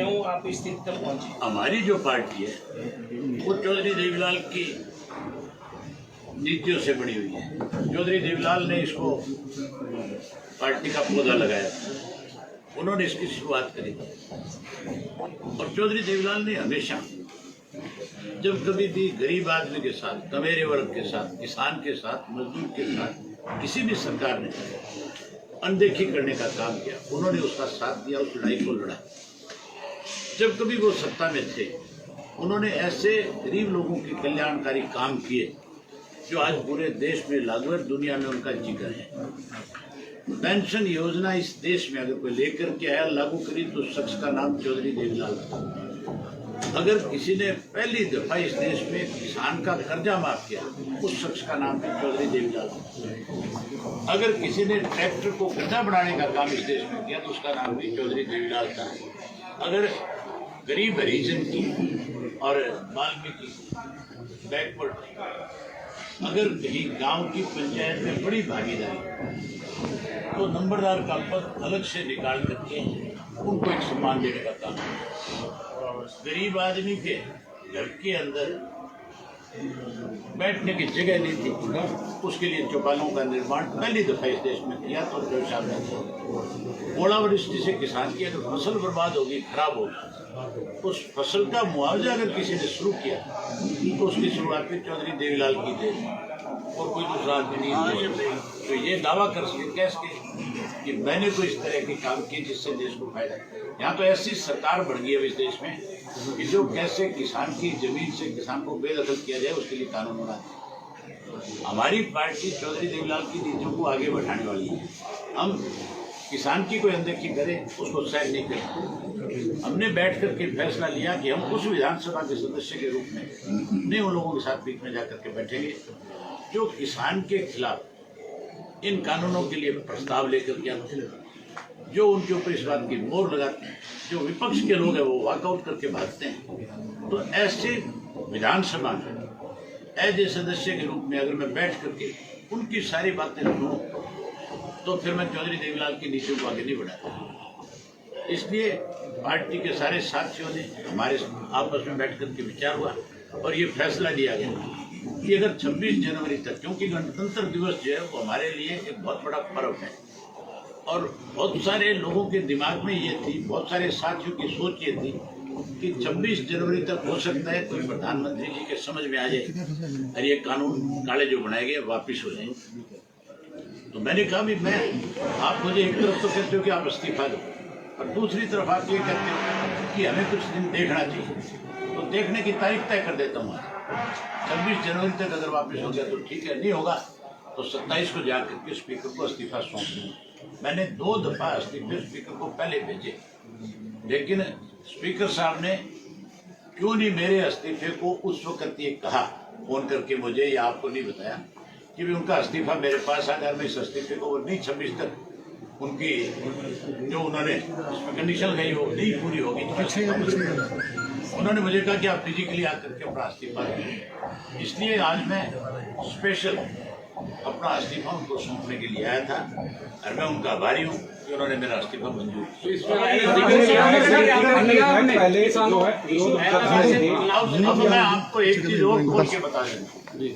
क्यों आप इस स्थिति तक पहुंचे? हमारी जो पार्टी है वो चौधरी देवीलाल की नीतियों से बनी हुई है। चौधरी देवीलाल ने इसको पार्टी का पौधा लगाया, उन्होंने इसकी शुरुआत करी और चौधरी देवीलाल ने हमेशा जब कभी भी गरीब आदमी के साथ, कमेरे वर्ग के साथ, किसान के साथ, मजदूर के साथ किसी भी सरकार ने अनदेखी करने का काम किया, उन्होंने उसका साथ दिया, उस लड़ाई को लड़ा। जब कभी वो सत्ता में थे उन्होंने ऐसे गरीब लोगों के कल्याणकारी काम किए जो आज पूरे देश में लागू है, दुनिया में उनका जिक्र है। पेंशन योजना इस देश में अगर कोई लेकर के आया, लागू करी, तो शख्स का नाम चौधरी देवीलाल था। अगर किसी ने पहली दफा इस देश में किसान का कर्जा माफ किया, उस शख्स का नाम भी चौधरी देवीलाल था। अगर किसी ने ट्रैक्टर को गड्ढा बनाने का काम इस देश में किया, तो उसका नाम भी चौधरी देवीलाल था। अगर गरीब हरिजन की और वाल्मीकि बैकवर्ड, अगर कहीं गांव की पंचायत में बड़ी भागीदारी, तो नंबरदार का पद अलग से निकाल करके उनको एक सम्मान देने का काम है। गरीब आदमी के घर के अंदर बैठने की जगह नहीं थी, उसके लिए चौपालों का निर्माण पहली दफा इस देश में किया। तो ओलावृष्टि से किसान की अगर फसल बर्बाद होगी, खराब होगी, उस फसल का मुआवजा अगर किसी ने शुरू किया तो उसकी शुरुआत भी चौधरी देवीलाल की थी और कोई दूसरा आदमी नहीं। तो ये दावा कर सके कैसे कि मैंने कोई इस तरह के काम किए जिससे देश को फायदा। यहाँ तो ऐसी सरकार बढ़ गई है इस देश में कि जो कैसे किसान की जमीन से किसान को बेदखल किया जाए उसके लिए कानून बना है। हमारी पार्टी चौधरी देवीलाल की नीतियों को आगे बढ़ाने वाली है। हम किसान की कोई अनदेखी करे उसको सहन नहीं करते। हमने बैठ करके फैसला लिया कि हम उस विधानसभा के सदस्य के रूप में नहीं उन लोगों के साथ बीच में जाकर के बैठेंगे जो किसान के खिलाफ इन कानूनों के लिए प्रस्ताव लेकर के आते हैं, जो उनके ऊपर इस बात की मोहर लगाते हैं, जो विपक्ष के लोग हैं वो वॉकआउट करके भागते हैं। तो ऐसे विधानसभा में एज ए सदस्य के रूप में अगर मैं बैठ करके उनकी सारी बातें सुनूं तो फिर मैं चौधरी देवीलाल की नीतियों को आगे नहीं बढ़ाता। इसलिए पार्टी के सारे साथियों ने हमारे आपस में बैठ करके विचार हुआ और ये फैसला लिया गया कि अगर 26 जनवरी तक, क्योंकि गणतंत्र दिवस जो है वो हमारे लिए एक बहुत बड़ा पर्व है और बहुत सारे लोगों के दिमाग में ये थी, बहुत सारे साथियों की सोच ये थी कि 26 जनवरी तक हो सकता है कोई प्रधानमंत्री जी के समझ में आ जाए और ये कानून काले जो बनाए गए वापिस हो जाए। तो मैंने कहा भी आप मुझे एक तरफ तो कहते हो कि आप इस्तीफा दो और दूसरी तरफ आप ये कहते हो कि हमें कुछ दिन देखना चाहिए, तो देखने की तारीख तय कर देता हूँ। 26 जनवरी तक अगर वापस हो गया तो ठीक है, नहीं होगा तो 27 को जाकर के स्पीकर को इस्तीफा सौंप दूँ। मैंने 2 दफा इस्तीफे स्पीकर को पहले भेजे, लेकिन स्पीकर साहब ने क्यों नहीं मेरे इस्तीफे को उस वक्त ये कहा फोन करके मुझे, या आपको नहीं बताया कि भी उनका इस्तीफा मेरे पास आ गया। मैं इस इस्तीफे को नहीं 26 तक उनकी जो उन्होंने इसमें कंडीशन लगाई वो नहीं पूरी होगी। उन्होंने मुझे कहा कि आप फिजिकली आकर के अपना इस्तीफा दें। इसलिए आज मैं स्पेशल अपना इस्तीफा उनको सौंपने के लिए आया था और मैं उनका आभारी हूँ कि उन्होंने मेरा इस्तीफा मंजूर किया। अब मैं आपको एक चीज और खोल के बता दूँ,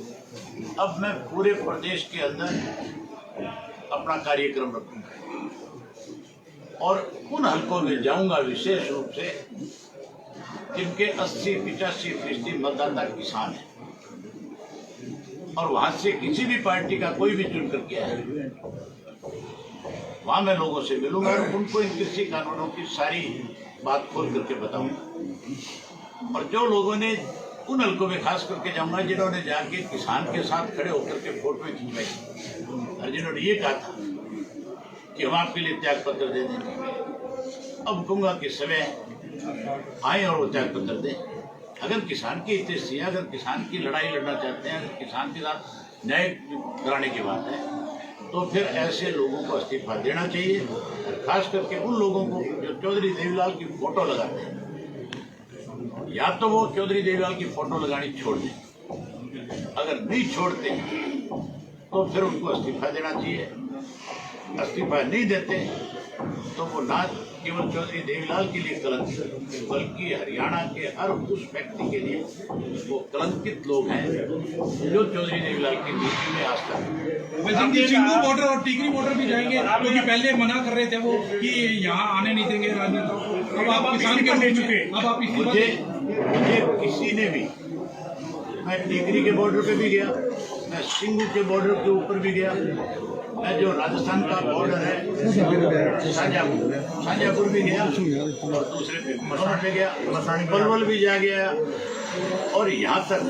अब मैं पूरे प्रदेश के अंदर अपना कार्यक्रम रखूंगा और उन हलकों में जाऊंगा विशेष रूप से जिनके 80-85% मतदाता किसान हैं और वहां से किसी भी पार्टी का कोई भी चुन करके आए, वहां मैं लोगों से मिलूंगा और उनको इन कृषि कानूनों की सारी बात खोल करके बताऊंगा। और जो लोगों ने उन हलकों में खास करके जाऊंगा जिन्होंने जाके किसान के साथ खड़े होकर के फोटो खिंचवाई और जिन्होंने ये कहा था कि हम आपके लिए त्याग पत्र दे देंगे, अब कहूँगा कि समय आए और वो त्याग पत्र दें। अगर किसान की हित से, अगर किसान की लड़ाई लड़ना चाहते हैं, अगर किसान के साथ न्याय कराने की बात है, तो फिर ऐसे लोगों को इस्तीफा देना चाहिए। और खास करके उन लोगों को जो चौधरी देवीलाल की फोटो लगाते हैं, या तो वो चौधरी देवीलाल की फोटो लगानी छोड़ दें, अगर नहीं छोड़ते तो फिर उनको इस्तीफा देना चाहिए। इस्तीफा नहीं देते तो वो ना केवल चौधरी देवीलाल के लिए कलंकित, बल्कि हरियाणा के हर उस व्यक्ति के लिए वो कलंकित लोग हैं जो चौधरी देवीलाल की नीति में आस्था है। चिंगू बॉर्डर और टीकरी बॉर्डर भी जाएंगे, क्योंकि पहले मना कर रहे थे वो कि यहाँ आने नहीं देंगे राजनेता। अब आप किसान के रूप में अब आप मुझे किसी ने भी, मैं टीकरी के बॉर्डर पे भी गया, मैं सिंगू के बॉर्डर के ऊपर भी गया, मैं जो राजस्थान का बॉर्डर है शाजापुर भी गया और दूसरे पे दोनों पे गया, पलवल भी जा गया। और यहाँ तक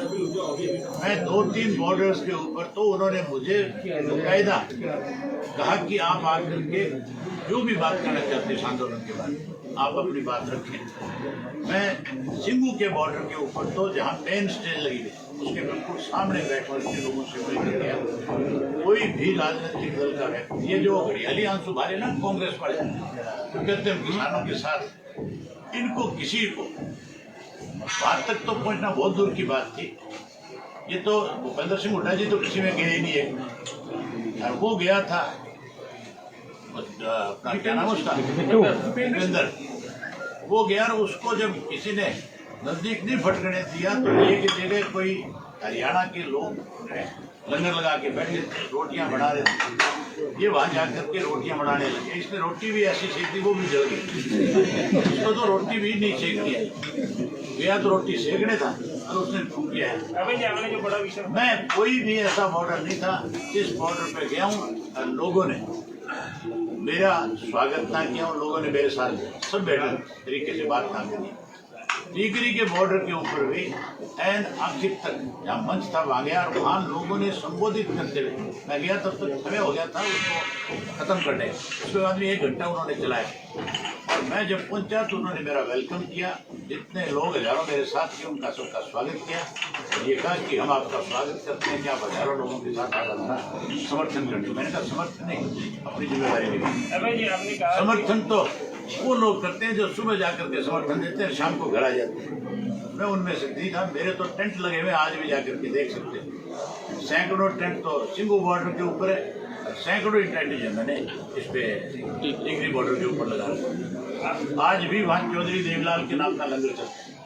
मैं 2-3 बॉर्डर्स के ऊपर तो उन्होंने मुझे बाकायदा कहा कि आप आकर के जो भी बात करना चाहते हैं आंदोलन के बारे में आप अपनी बात रखें। मैं सिंगू के बॉर्डर के ऊपर तो जहाँ मेन स्टेज लगी थी उसके बिल्कुल सामने बैठकर के लोगों से मिलकर गया। कोई भी राजनीतिक दल का व्यक्ति, ये जो हरियाली आंसू भारे ना कांग्रेस वाले तो कहते हैं किसानों के साथ, इनको किसी को बात तक तो पहुंचना बहुत दूर की बात थी। ये तो भूपेंद्र सिंह हुड्डा जी तो किसी में गए ही नहीं है, वो गया था अपना क्या नाम उसका भूपेंद्र, वो गया और उसको जब किसी ने नजदीक नहीं फटकने दिया तो एक जगह कोई हरियाणा के लोग लंगर लगा के बैठे रोटियां बना रहे थे, ये वहां जाकर के रोटियां बनाने लगे। इसने रोटी भी ऐसी सेक दी वो भी जल गई, उसको तो रोटी भी नहीं सेकनी है, गया तो रोटी सेकने था और उसने फूक किया है। मैं कोई भी ऐसा बॉर्डर नहीं था जिस बॉर्डर पे गया हूँ लोगों ने मेरा स्वागत ना किया, उन लोगों ने मेरे साथ सब बेटर तरीके से बात ना करी। टीकरी के बॉर्डर के ऊपर भी एंड आखिर तक जहाँ मंच था वहाँ गया और वहाँ लोगों ने संबोधित करते हुए मैं गया तब तक समय हो गया था उसको खत्म करने, उसके बाद में 1 घंटा उन्होंने चलाया और मैं जब पहुंचा तो उन्होंने मेरा वेलकम किया। जितने लोग हजारों मेरे साथ थे उनका सबका स्वागत किया, ये कहा कि हम आपका स्वागत करते हैं कि आप हजारों लोगों के साथ आना समर्थन करते। मैंने कहा समर्थन नहीं, अपनी जिम्मेदारी नहीं, समर्थन तो वो लोग करते हैं जो सुबह जाकर के समर्थन देते हैं, शाम को घर आ जाते हैं। मैं उनमें से नहीं था, मेरे तो टेंट लगे हुए आज भी जाकर के देख सकते हैं। सैकड़ों टेंट तो सिंगू बॉर्डर के ऊपर है, सैकड़ों टेंट जो मैंने इस पे टिकरी बॉर्डर के ऊपर लगा। आज भी वहाँ चौधरी देवीलाल के नाम का लंगर चलता है।